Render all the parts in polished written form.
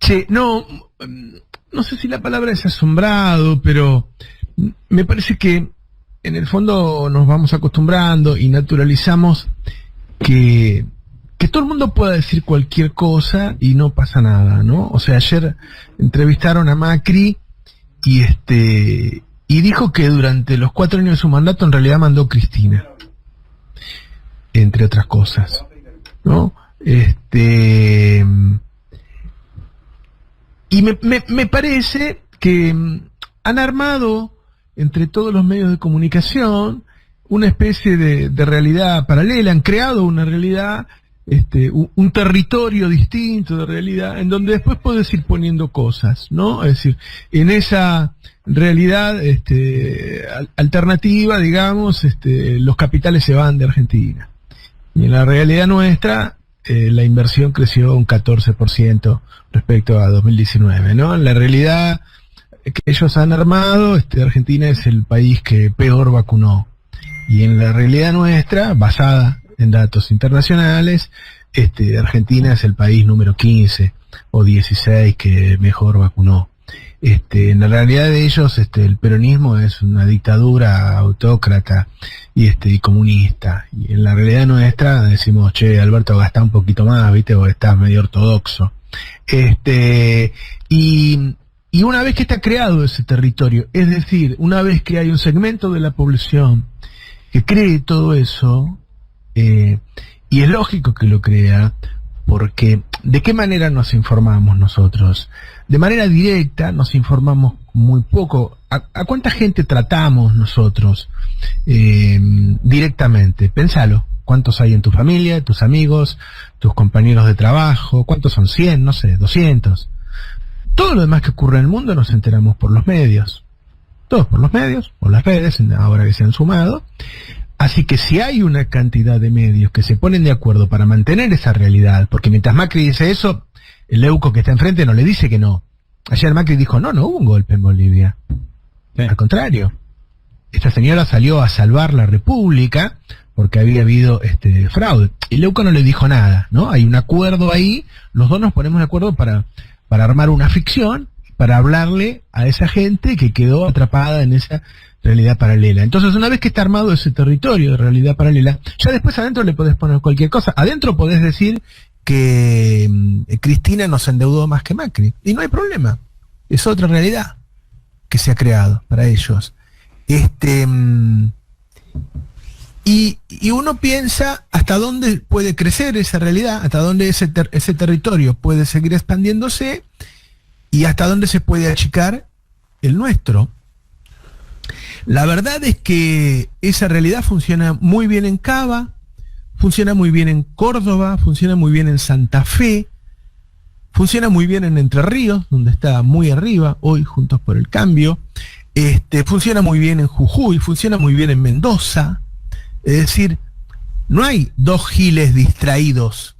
Che, no, no sé si la palabra es asombrado, pero me parece que en el fondo nos vamos acostumbrando y naturalizamos que todo el mundo pueda decir cualquier cosa y no pasa nada, ¿no? O sea, ayer entrevistaron a Macri y dijo que durante los 4 años de su mandato en realidad mandó Cristina, entre otras cosas, ¿no? Y me parece que han armado entre todos los medios de comunicación una especie de realidad paralela, han creado una realidad, un territorio distinto de realidad, en donde después puedes ir poniendo cosas, ¿no? Es decir, en esa realidad alternativa, digamos, los capitales se van de Argentina. Y en la realidad nuestra, la inversión creció un 14% respecto a 2019, ¿no? En la realidad que ellos han armado, Argentina es el país que peor vacunó. Y en la realidad nuestra, basada en datos internacionales, Argentina es el país número 15 o 16 que mejor vacunó. En la realidad de ellos, el peronismo es una dictadura autócrata y comunista. Y en la realidad nuestra decimos, che, Alberto, gastá un poquito más, ¿viste? O estás medio ortodoxo. Y una vez que está creado ese territorio, es decir, una vez que hay un segmento de la población que cree todo eso, y es lógico que lo crea, porque ¿de qué manera nos informamos nosotros? De manera directa nos informamos muy poco. ¿A cuánta gente tratamos nosotros directamente? Pensalo. ¿Cuántos hay en tu familia, tus amigos, tus compañeros de trabajo? ¿Cuántos son? 100, no sé, 200. Todo lo demás que ocurre en el mundo nos enteramos por los medios. Todos por los medios, por las redes, ahora que se han sumado. Así que si hay una cantidad de medios que se ponen de acuerdo para mantener esa realidad, porque mientras Macri dice eso, el Leuco que está enfrente no le dice que no. Ayer Macri dijo, no hubo un golpe en Bolivia. Sí. Al contrario. Esta señora salió a salvar la República porque había habido fraude. Y Leuco no le dijo nada, ¿no? Hay un acuerdo ahí, los dos nos ponemos de acuerdo para armar una ficción, para hablarle a esa gente que quedó atrapada en esa realidad paralela. Entonces, una vez que está armado ese territorio de realidad paralela, ya después adentro le podés poner cualquier cosa. Adentro podés decir que Cristina nos endeudó más que Macri. Y no hay problema. Es otra realidad que se ha creado para ellos. Y uno piensa hasta dónde puede crecer esa realidad, hasta dónde ese territorio puede seguir expandiéndose y hasta dónde se puede achicar el nuestro. La verdad es que esa realidad funciona muy bien en Cava, funciona muy bien en Córdoba, funciona muy bien en Santa Fe, funciona muy bien en Entre Ríos, donde está muy arriba, hoy Juntos por el Cambio, funciona muy bien en Jujuy, funciona muy bien en Mendoza. Es decir, no hay dos giles distraídos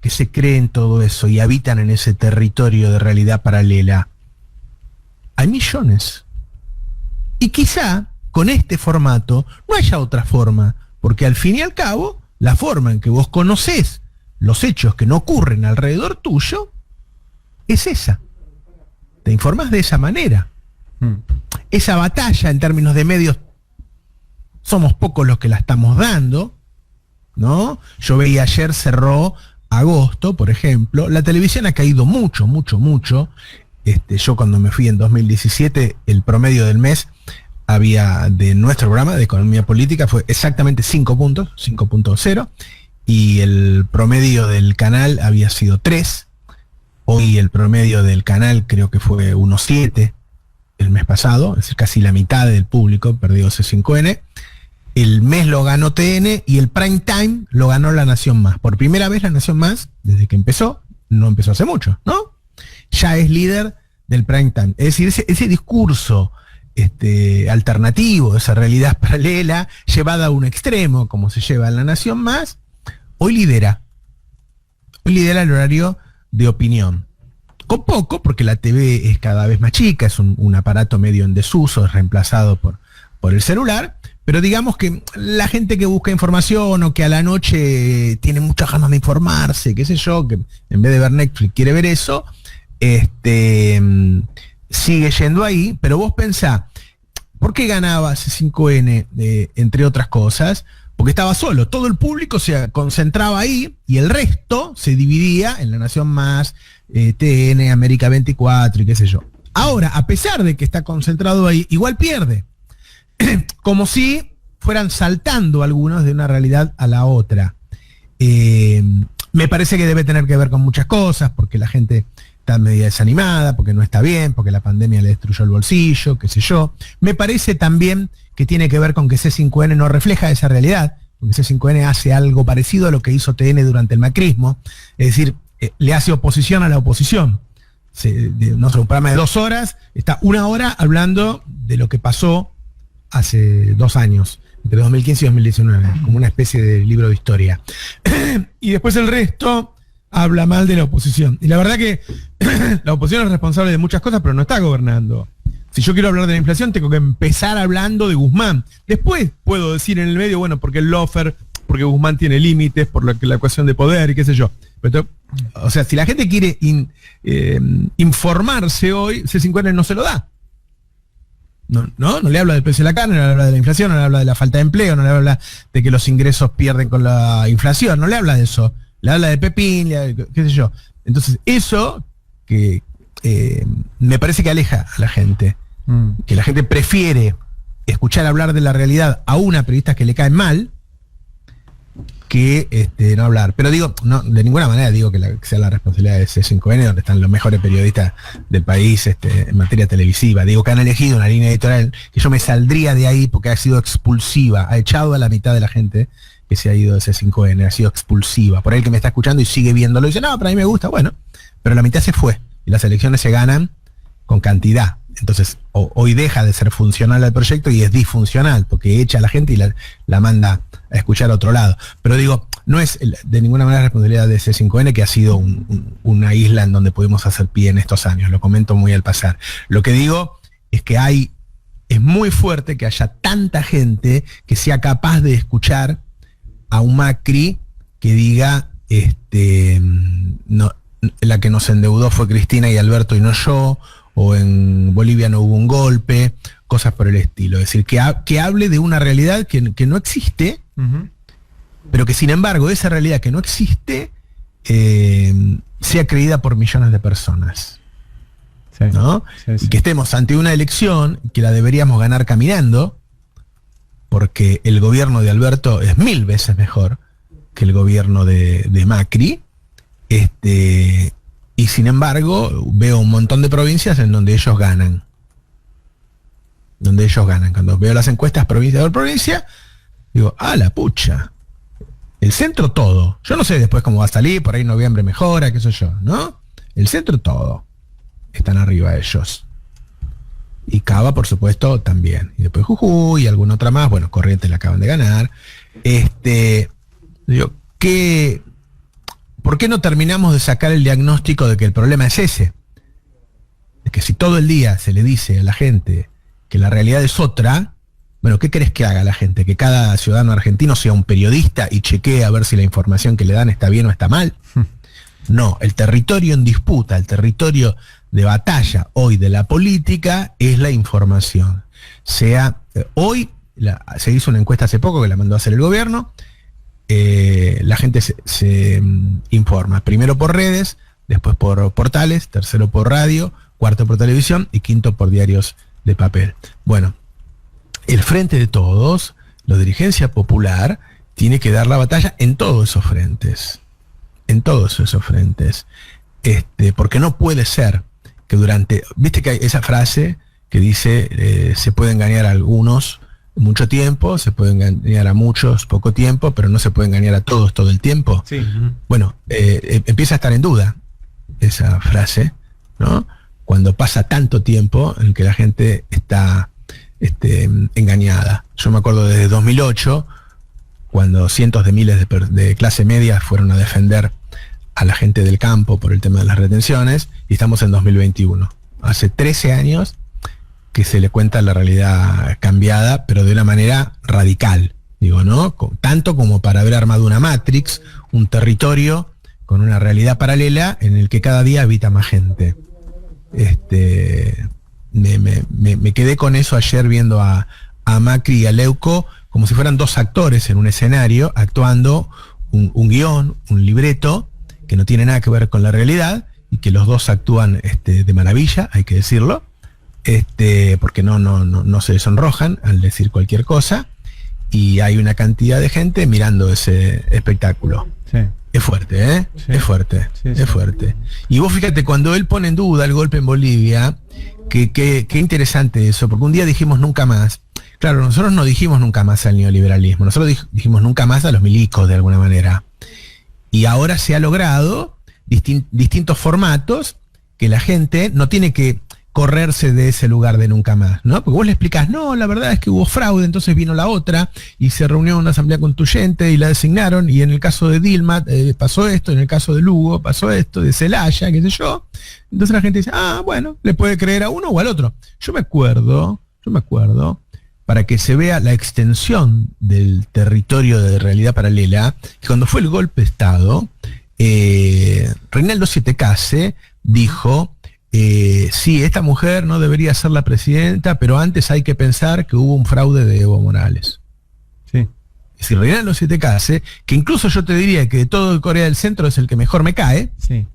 que se creen todo eso y habitan en ese territorio de realidad paralela. Hay millones. Y quizá con este formato no haya otra forma, porque al fin y al cabo, la forma en que vos conocés los hechos que no ocurren alrededor tuyo es esa. Te informás de esa manera. Esa batalla en términos de medios, somos pocos los que la estamos dando, ¿no? Yo veía ayer cerró agosto, por ejemplo. La televisión ha caído mucho. Yo cuando me fui en 2017, el promedio del mes había de nuestro programa de economía política fue exactamente 5 puntos, 5.0, y el promedio del canal había sido 3. Hoy el promedio del canal creo que fue 1.7 el mes pasado, es decir, casi la mitad del público perdió C5N. El mes lo ganó TN y el prime time lo ganó La Nación Más. Por primera vez La Nación Más, desde que empezó, no empezó hace mucho, ¿no? Ya es líder del prime time. Es decir, ese discurso alternativo, esa realidad paralela, llevada a un extremo, como se lleva en La Nación Más, hoy lidera el horario de opinión. Con poco, porque la TV es cada vez más chica, es un aparato medio en desuso, es reemplazado por el celular, pero digamos que la gente que busca información o que a la noche tiene muchas ganas de informarse, qué sé yo, que en vez de ver Netflix quiere ver eso, sigue yendo ahí, pero vos pensá, ¿por qué ganaba C5N, entre otras cosas? Porque estaba solo, todo el público se concentraba ahí y el resto se dividía en La Nación Más, TN, América 24 y qué sé yo. Ahora, a pesar de que está concentrado ahí, igual pierde. Como si fueran saltando algunos de una realidad a la otra. Me parece que debe tener que ver con muchas cosas, porque la gente está media desanimada, porque no está bien, porque la pandemia le destruyó el bolsillo, qué sé yo. Me parece también que tiene que ver con que C5N no refleja esa realidad, porque C5N hace algo parecido a lo que hizo TN durante el macrismo, es decir, le hace oposición a la oposición. No sé, un programa de 2 horas, está 1 hora hablando de lo que pasó hace 2 años, entre 2015 y 2019, como una especie de libro de historia. Y después el resto habla mal de la oposición. Y la verdad que la oposición es responsable de muchas cosas, pero no está gobernando. Si yo quiero hablar de la inflación, tengo que empezar hablando de Guzmán. Después puedo decir en el medio, bueno, porque el lofer, porque Guzmán tiene límites, por la ecuación de poder y qué sé yo. Pero, o sea, si la gente quiere informarse hoy, C5N no se lo da. No le habla del precio de la carne, no le habla de la inflación, no le habla de la falta de empleo, no le habla de que los ingresos pierden con la inflación, no le habla de eso. Le habla de Pepín, qué sé yo. Entonces, eso que me parece que aleja a la gente. Que la gente prefiere escuchar hablar de la realidad a una periodista que le cae mal que no hablar. Pero digo, no, de ninguna manera digo que sea la responsabilidad de C5N, donde están los mejores periodistas del país en materia televisiva. Digo que han elegido una línea editorial que yo me saldría de ahí porque ha sido expulsiva, ha echado a la mitad de la gente que se ha ido de C5N, ha sido expulsiva. Por ahí el que me está escuchando y sigue viéndolo y dice, no, pero a mí me gusta, bueno, pero la mitad se fue y las elecciones se ganan con cantidad. Entonces, hoy deja de ser funcional al proyecto y es disfuncional, porque echa a la gente y la manda a escuchar a otro lado. Pero digo, no es de ninguna manera responsabilidad de C5N, que ha sido una isla en donde pudimos hacer pie en estos años. Lo comento muy al pasar. Lo que digo es que es muy fuerte que haya tanta gente que sea capaz de escuchar a un Macri que diga, no, la que nos endeudó fue Cristina y Alberto y no yo, o en Bolivia no hubo un golpe, cosas por el estilo. Es decir, que hable de una realidad que no existe, pero que sin embargo esa realidad que no existe sea creída por millones de personas. Sí, ¿no? Sí, sí. Y que estemos ante una elección que la deberíamos ganar caminando, porque el gobierno de Alberto es 1000 veces mejor que el gobierno de Macri, y sin embargo veo un montón de provincias en donde ellos ganan. Cuando veo las encuestas provincia por provincia, digo, la pucha. El centro todo. Yo no sé después cómo va a salir, por ahí en noviembre mejora, qué sé yo, ¿no? El centro todo. Están arriba ellos. Y Cava, por supuesto, también. Y después Jujuy y alguna otra más. Bueno, Corrientes la acaban de ganar. Digo, ¿por qué no terminamos de sacar el diagnóstico de que el problema es ese? De que si todo el día se le dice a la gente que la realidad es otra, bueno, ¿qué querés que haga la gente? ¿Que cada ciudadano argentino sea un periodista y chequee a ver si la información que le dan está bien o está mal? No, el territorio en disputa, el territorio de batalla hoy de la política es la información. Hoy se hizo una encuesta hace poco que la mandó a hacer el gobierno. La gente se informa, primero por redes, después por portales, tercero por radio, cuarto por televisión y quinto por diarios de papel. Bueno, el Frente de Todos, la dirigencia popular, tiene que dar la batalla en todos esos frentes. Porque no puede ser que viste que hay esa frase que dice, se pueden engañar a algunos mucho tiempo, se pueden engañar a muchos poco tiempo, pero no se puede engañar a todos todo el tiempo. Sí. Bueno, empieza a estar en duda esa frase, ¿no? Cuando pasa tanto tiempo en que la gente está engañada. Yo me acuerdo desde 2008, cuando cientos de miles de clase media fueron a defender a la gente del campo por el tema de las retenciones, y estamos en 2021. Hace 13 años que se le cuenta la realidad cambiada, pero de una manera radical, digo, ¿no? Tanto como para haber armado una Matrix, un territorio con una realidad paralela en el que cada día habita más gente. Me quedé con eso ayer viendo a Macri y a Leuco como si fueran dos actores en un escenario actuando un guión, un libreto que no tiene nada que ver con la realidad y que los dos actúan de maravilla, hay que decirlo, porque no se sonrojan al decir cualquier cosa, y hay una cantidad de gente mirando ese espectáculo. Sí. Es fuerte, ¿eh? Sí. Es fuerte, Sí, es sí. fuerte. Y vos fíjate, cuando él pone en duda el golpe en Bolivia, qué interesante eso, porque un día dijimos nunca más. Claro, nosotros no dijimos nunca más al neoliberalismo, nosotros dijimos nunca más a los milicos de alguna manera. Y ahora se ha logrado distintos formatos que la gente no tiene que correrse de ese lugar de nunca más, ¿no? Porque vos le explicás, no, la verdad es que hubo fraude, entonces vino la otra y se reunió una asamblea constituyente y la designaron, y en el caso de Dilma pasó esto, en el caso de Lugo pasó esto, de Celaya, qué sé yo. Entonces la gente dice, bueno, le puede creer a uno o al otro. Yo me acuerdo, para que se vea la extensión del territorio de realidad paralela, que cuando fue el golpe de Estado, Reinaldo Siete Case dijo, sí, esta mujer no debería ser la presidenta, pero antes hay que pensar que hubo un fraude de Evo Morales. Sí. Es decir, Reinaldo Siete Case, que incluso yo te diría que de todo Corea del Centro es el que mejor me cae, Sí.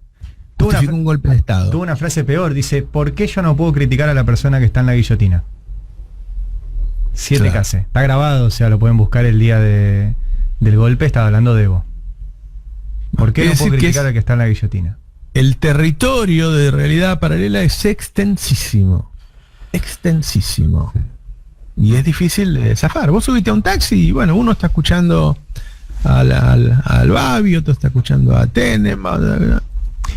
justificó un golpe de Estado. Tuvo una frase peor, dice, ¿por qué yo no puedo criticar a la persona que está en la guillotina? Siete Claro. Case. Está grabado, o sea, lo pueden buscar el día del golpe, estaba hablando de Evo. ¿Por qué Quiere no puedo decir que criticar al que está en la guillotina? El territorio de realidad paralela es extensísimo. Extensísimo. Y es difícil de zafar. Vos subiste a un taxi y bueno, uno está escuchando al Babi, otro está escuchando a Tenem.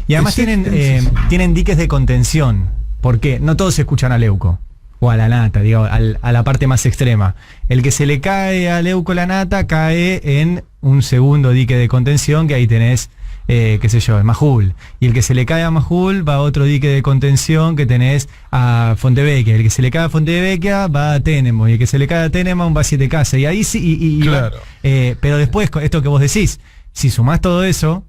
Y además tienen diques de contención. ¿Por qué? No todos escuchan a Leuco o a la nata, digo, a la parte más extrema. El que se le cae a Leuco la nata cae en un segundo dique de contención, que ahí tenés, qué sé yo, el Majul. Y el que se le cae a Majul va a otro dique de contención que tenés a Fontevecchia. El que se le cae a Fontevecchia va a Tenemo. Y el que se le cae a Tenemo va a Siete Casas. Y ahí sí, Claro. pero después, esto que vos decís, si sumás todo eso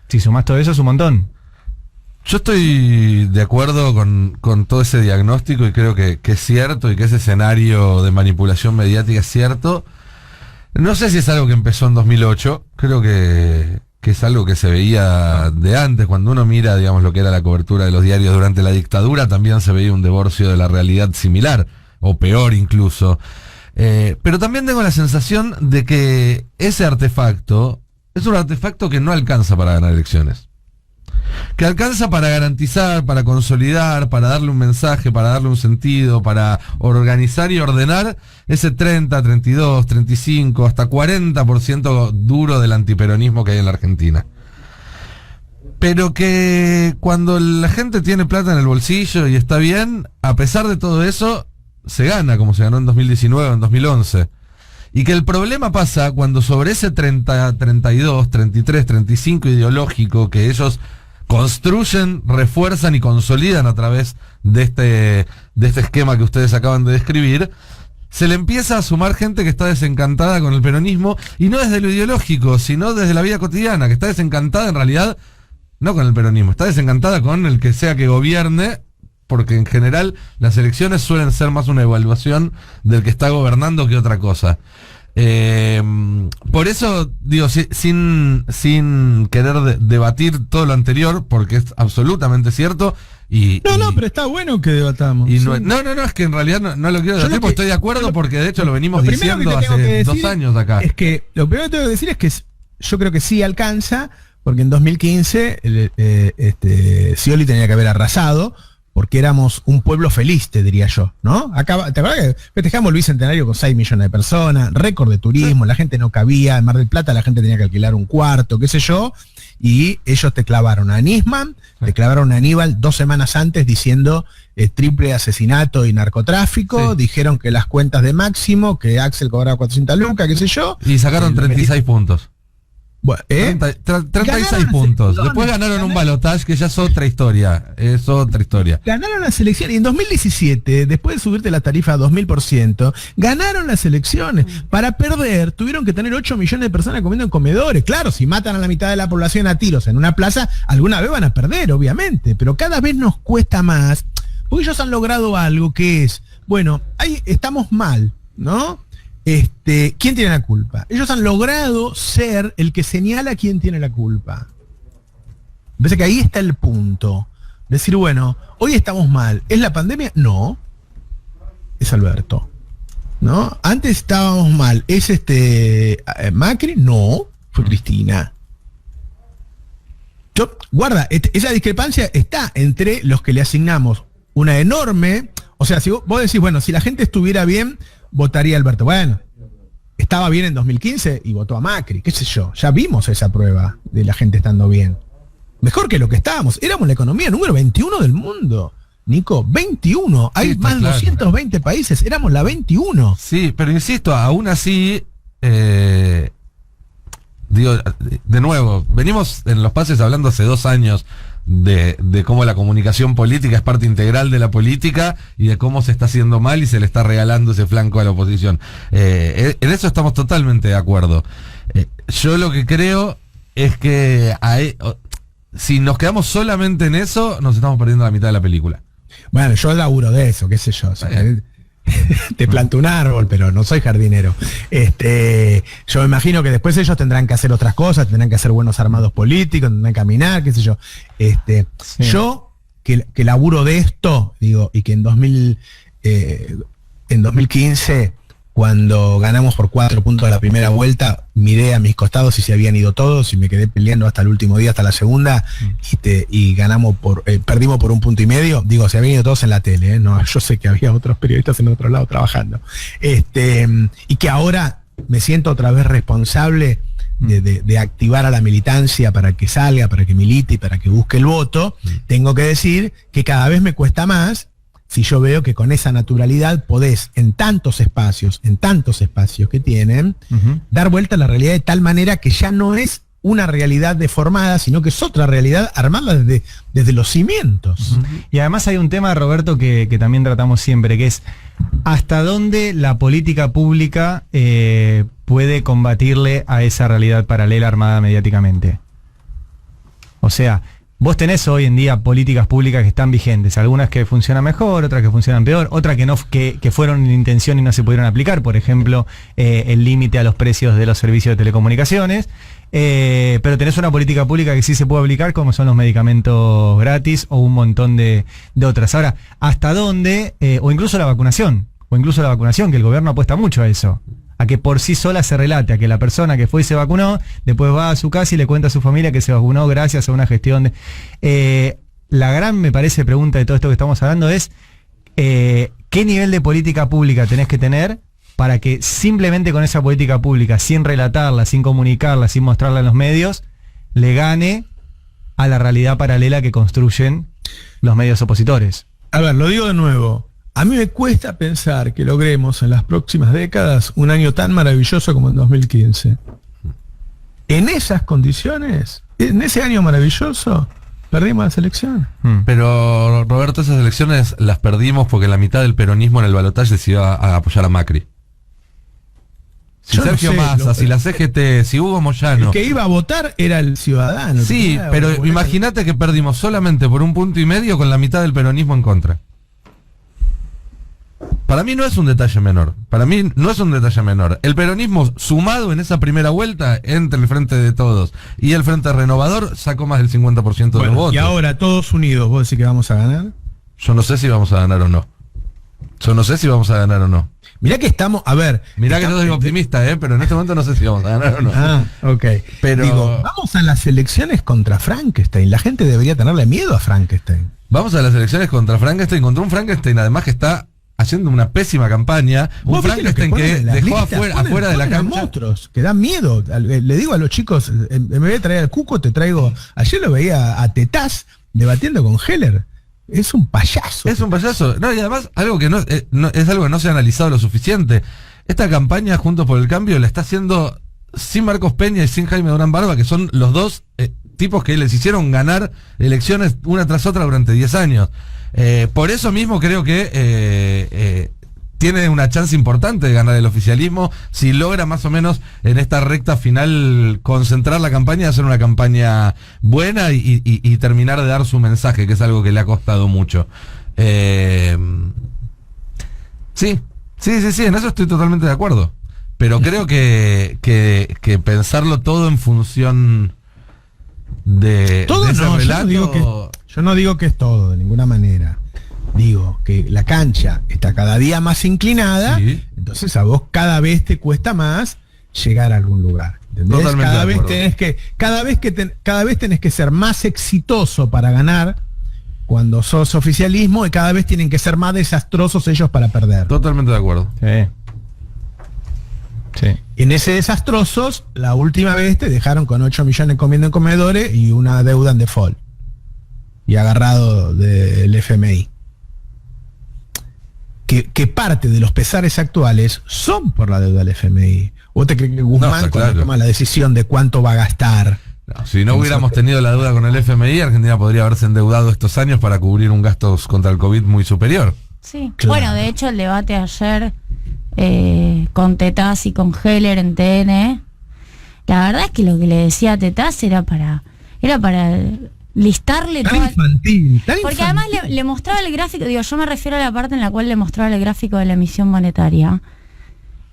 es un montón. Yo estoy de acuerdo con todo ese diagnóstico y creo que es cierto y que ese escenario de manipulación mediática es cierto. No sé si es algo que empezó en 2008, creo que es algo que se veía de antes. Cuando uno mira, digamos, lo que era la cobertura de los diarios durante la dictadura, también se veía un divorcio de la realidad similar, o peor incluso. Pero también tengo la sensación de que ese artefacto es un artefacto que no alcanza para ganar elecciones. Que alcanza para garantizar, para consolidar, para darle un mensaje, para darle un sentido, para organizar y ordenar ese 30, 32, 35, hasta 40% duro del antiperonismo que hay en la Argentina. Pero que cuando la gente tiene plata en el bolsillo y está bien, a pesar de todo eso, se gana, como se ganó en 2019 o en 2011. Y que el problema pasa cuando sobre ese 30, 32, 33, 35 ideológico que ellos construyen, refuerzan y consolidan a través de este esquema que ustedes acaban de describir, se le empieza a sumar gente que está desencantada con el peronismo, y no desde lo ideológico, sino desde la vida cotidiana, que está desencantada en realidad, no con el peronismo, está desencantada con el que sea que gobierne, porque en general las elecciones suelen ser más una evaluación del que está gobernando que otra cosa. Por eso, digo, sin querer debatir todo lo anterior, porque es absolutamente cierto. Pero está bueno que debatamos. Y sí. no, es que en realidad no lo quiero debatir, porque estoy de acuerdo, porque de hecho lo venimos diciendo hace 2 años acá. Es que lo primero que tengo que decir es que yo creo que sí alcanza, porque en 2015 Scioli tenía que haber arrasado, porque éramos un pueblo feliz, te diría yo, ¿no? ¿Te acuerdas que festejamos el bicentenario con 6 millones de personas, récord de turismo, la gente no cabía, en Mar del Plata la gente tenía que alquilar un cuarto, qué sé yo, y ellos te clavaron a Nisman, te clavaron a Aníbal 2 semanas antes diciendo triple asesinato y narcotráfico, dijeron que las cuentas de Máximo, que Axel cobraba 400 lucas, qué sé yo. Y sacaron 36 puntos. Bueno, 36 Ganaron puntos. las Después ganaron un balotaje que ya es otra historia. Es otra historia. Ganaron las elecciones y en 2017, después de subirte la tarifa a 2000%, ganaron las elecciones. Para perder, tuvieron que tener 8 millones de personas comiendo en comedores. Claro, si matan a la mitad de la población a tiros en una plaza, alguna vez van a perder, obviamente, pero cada vez nos cuesta más, porque ellos han logrado algo que es, bueno, ahí estamos mal, ¿no? ¿Quién tiene la culpa? Ellos han logrado ser el que señala quién tiene la culpa. Me parece que ahí está el punto. Decir, bueno, hoy estamos mal. ¿Es la pandemia? No. Es Alberto. ¿No? Antes estábamos mal. ¿Es Macri? No. Fue Cristina. Guarda, esa discrepancia está entre los que le asignamos una enorme. O sea, si vos decís, bueno, si la gente estuviera bien, votaría a Alberto. Bueno, estaba bien en 2015 y votó a Macri, qué sé yo. Ya vimos esa prueba de la gente estando bien. Mejor que lo que estábamos. Éramos la economía número 21 del mundo. Nico, 21. Hay Sí, más de claro. 220 países. Éramos la 21. Sí, pero insisto, aún así, digo, de nuevo, venimos en los pases hablando hace 2 años de cómo la comunicación política es parte integral de la política y de cómo se está haciendo mal y se le está regalando ese flanco a la oposición. En eso estamos totalmente de acuerdo. Yo lo que creo es que si nos quedamos solamente en eso, nos estamos perdiendo la mitad de la película. Bueno, yo laburo de eso, qué sé yo. O sea, te planto un árbol, pero no soy jardinero. Yo me imagino que después ellos tendrán que hacer otras cosas, tendrán que hacer buenos armados políticos, tendrán que caminar, qué sé yo. Sí. Yo, que laburo de esto, digo, y que en 2015, cuando ganamos por 4 puntos de la primera vuelta, miré a mis costados y se habían ido todos y me quedé peleando hasta el último día, hasta la segunda, y ganamos perdimos por 1,5 puntos. Digo, se habían ido todos en la tele, no, yo sé que había otros periodistas en otro lado trabajando. Y que ahora me siento otra vez responsable de activar a la militancia para que salga, para que milite y para que busque el voto. Tengo que decir que cada vez me cuesta más. Si yo veo que con esa naturalidad podés, en tantos espacios que tienen, dar vuelta a la realidad de tal manera que ya no es una realidad deformada, sino que es otra realidad armada desde los cimientos. Y además hay un tema, Roberto, que también tratamos siempre, que es hasta dónde la política pública puede combatirle a esa realidad paralela armada mediáticamente. O sea, vos tenés hoy en día políticas públicas que están vigentes, algunas que funcionan mejor, otras que funcionan peor, otras que fueron en intención y no se pudieron aplicar, por ejemplo, el límite a los precios de los servicios de telecomunicaciones, pero tenés una política pública que sí se puede aplicar, como son los medicamentos gratis o un montón de otras. Ahora, ¿hasta dónde? O incluso la vacunación, que el gobierno apuesta mucho a eso, a que por sí sola se relate, a que la persona que fue y se vacunó, después va a su casa y le cuenta a su familia que se vacunó gracias a una gestión de... la gran, me parece, pregunta de todo esto que estamos hablando es, ¿qué nivel de política pública tenés que tener para que simplemente con esa política pública, sin relatarla, sin comunicarla, sin mostrarla en los medios, le gane a la realidad paralela que construyen los medios opositores? A ver, lo digo de nuevo. A mí me cuesta pensar que logremos en las próximas décadas un año tan maravilloso como en 2015. En esas condiciones, en ese año maravilloso, perdimos las elecciones. Pero, Roberto, esas elecciones las perdimos porque la mitad del peronismo en el balotaje decidió a apoyar a Macri. Si Yo no Sergio sé, Massa, si la CGT, si Hugo Moyano... El que iba a votar era el ciudadano. Sí, pero imagínate que perdimos solamente por 1,5 puntos con la mitad del peronismo en contra. Para mí no es un detalle menor. El peronismo sumado en esa primera vuelta entre el Frente de Todos y el Frente Renovador sacó más del 50% de los votos. Y ahora todos unidos, ¿vos decís que vamos a ganar? Yo no sé si vamos a ganar o no. Mirá que estamos, a ver... Mirá que yo soy optimista, pero en este momento no sé si vamos a ganar o no. Ah, ok. Pero digo, vamos a las elecciones contra Frankenstein. La gente debería tenerle miedo a Frankenstein. Vamos a las elecciones contra un Frankenstein además que está haciendo una pésima campaña, un Frankenstein que dejó afuera de la cancha. Monstruos que dan miedo. Le digo a los chicos, me voy a traer al Cuco, te traigo... Ayer lo veía a Tetaz debatiendo con Heller. Es un payaso. Es un payaso. No, y además, algo que es algo que no se ha analizado lo suficiente. Esta campaña Juntos por el Cambio la está haciendo sin Marcos Peña y sin Jaime Durán Barba, que son los dos tipos que les hicieron ganar elecciones una tras otra durante 10 años. Por eso mismo creo que tiene una chance importante de ganar el oficialismo si logra más o menos en esta recta final concentrar la campaña y hacer una campaña buena y terminar de dar su mensaje, que es algo que le ha costado mucho. Sí, en eso estoy totalmente de acuerdo. Pero creo que pensarlo todo en función de ese relato... Yo no digo que es todo, de ninguna manera. Digo que la cancha está cada día más inclinada, sí. Entonces a vos cada vez te cuesta más llegar a algún lugar. ¿Entendés? Cada vez tenés que ser más exitoso para ganar cuando sos oficialismo, y cada vez tienen que ser más desastrosos ellos para perder. Totalmente de acuerdo. Sí. En ese desastrosos, la última vez te dejaron con 8 millones comiendo en comedores y una deuda en default. Y agarrado del FMI. Que parte de los pesares actuales son por la deuda del FMI. ¿Vos te crees que Guzmán, cuando toma la decisión de cuánto va a gastar? No, si no hubiéramos tenido la deuda con el FMI, Argentina podría haberse endeudado estos años para cubrir un gasto contra el COVID muy superior. Sí, claro. Bueno, de hecho el debate ayer con Tetaz y con Heller en TN, la verdad es que lo que le decía a Tetaz era para listarle tan infantil. Porque además le mostraba el gráfico, yo me refiero a la parte en la cual le mostraba el gráfico de la emisión monetaria.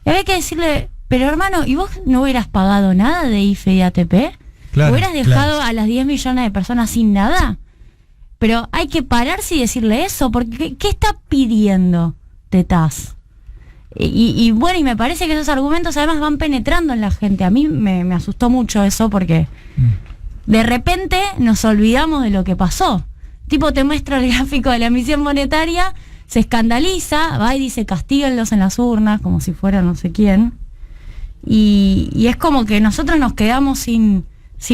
Y había que decirle, pero hermano, ¿y vos no hubieras pagado nada de IFE y ATP? Claro, ¿Hubieras dejado a las 10 millones de personas sin nada? Pero hay que pararse y decirle eso, porque ¿qué está pidiendo Tetaz? Y bueno, y me parece que esos argumentos además van penetrando en la gente. A mí me asustó mucho eso, porque de repente nos olvidamos de lo que pasó. Tipo, te muestra el gráfico de la emisión monetaria, se escandaliza, va y dice castíguenlos en las urnas, como si fuera no sé quién. Y es como que nosotros nos quedamos sin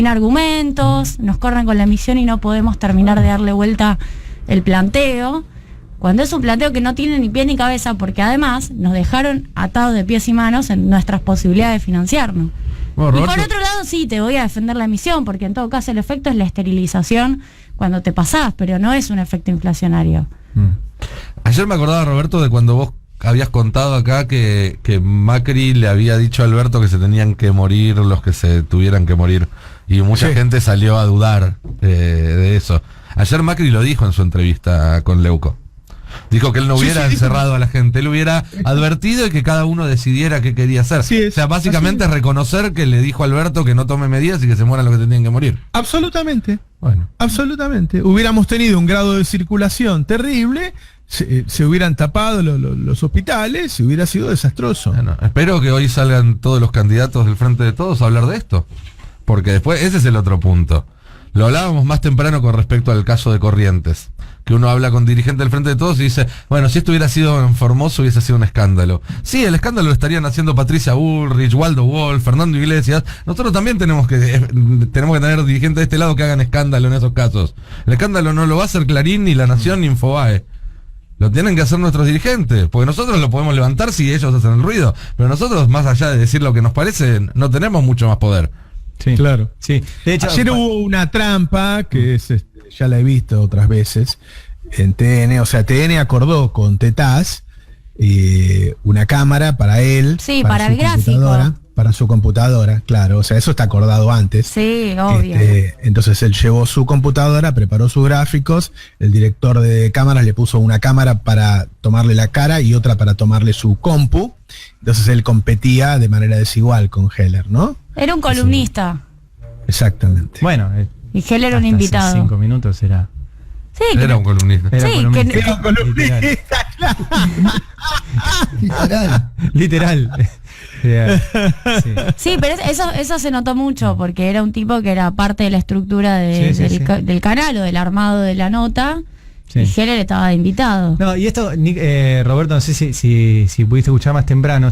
argumentos, nos corren con la emisión y no podemos terminar de darle vuelta el planteo, cuando es un planteo que no tiene ni pie ni cabeza, porque además nos dejaron atados de pies y manos en nuestras posibilidades de financiarnos. Bueno, y por otro lado, sí, te voy a defender la emisión, porque en todo caso el efecto es la esterilización cuando te pasás, pero no es un efecto inflacionario. Ayer me acordaba, Roberto, de cuando vos habías contado acá que Macri le había dicho a Alberto que se tenían que morir los que se tuvieran que morir. Y mucha gente salió a dudar de eso. Ayer Macri lo dijo en su entrevista con Leuco. Dijo que él no hubiera encerrado a la gente, él hubiera advertido y que cada uno decidiera qué quería hacer. O sea, básicamente reconocer que le dijo a Alberto que no tome medidas y que se mueran los que tenían que morir. Absolutamente. Bueno. Absolutamente. Hubiéramos tenido un grado de circulación terrible, se hubieran tapado los hospitales y hubiera sido desastroso. Bueno, espero que hoy salgan todos los candidatos del Frente de Todos a hablar de esto. Porque después, ese es el otro punto. Lo hablábamos más temprano con respecto al caso de Corrientes, que uno habla con dirigentes del Frente de Todos y dice, bueno, si esto hubiera sido en Formoso hubiese sido un escándalo. Sí, el escándalo lo estarían haciendo Patricia Bullrich, Waldo Wolf, Fernando Iglesias. Nosotros también tenemos que tener dirigentes de este lado que hagan escándalo en esos casos. El escándalo no lo va a hacer Clarín, ni La Nación, ni Infobae. Lo tienen que hacer nuestros dirigentes, porque nosotros lo podemos levantar si ellos hacen el ruido, pero nosotros, más allá de decir lo que nos parece, no tenemos mucho más poder. Sí, claro. Sí. De hecho, ayer hubo una trampa que es, ya la he visto otras veces en TN, o sea, TN acordó con Tetaz una cámara para él, sí, para el gráfico, para su computadora, claro, o sea, eso está acordado antes. Sí, obvio. Entonces él llevó su computadora, preparó sus gráficos, el director de cámaras le puso una cámara para tomarle la cara y otra para tomarle su compu, entonces él competía de manera desigual con Heller, ¿no? Era un columnista. Exactamente. Bueno, y Heller era un invitado. 5 minutos era. Sí, era un columnista. Era sí, columnista. Era un columnista, Literal. Literal. Sí, pero eso se notó mucho, porque era un tipo que era parte de la estructura del canal o del armado de la nota. Sí. Y Heller estaba de invitado. No, y esto, Roberto, no sé si pudiste escuchar más temprano.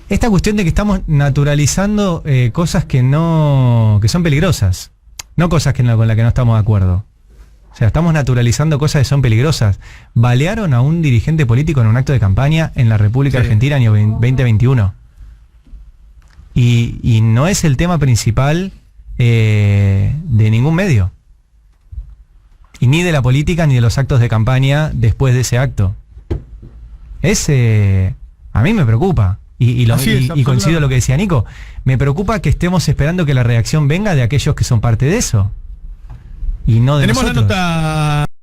Esta cuestión de que estamos naturalizando cosas que son peligrosas, no cosas con las que no estamos de acuerdo. O sea, estamos naturalizando cosas que son peligrosas. Balearon a un dirigente político en un acto de campaña en la República Argentina año 2021. y no es el tema principal de ningún medio. Y ni de la política ni de los actos de campaña después de ese acto. A mí me preocupa. Y coincido en lo que decía Nico. Me preocupa que estemos esperando que la reacción venga de aquellos que son parte de eso. Y no de Tenemos nosotros. la nota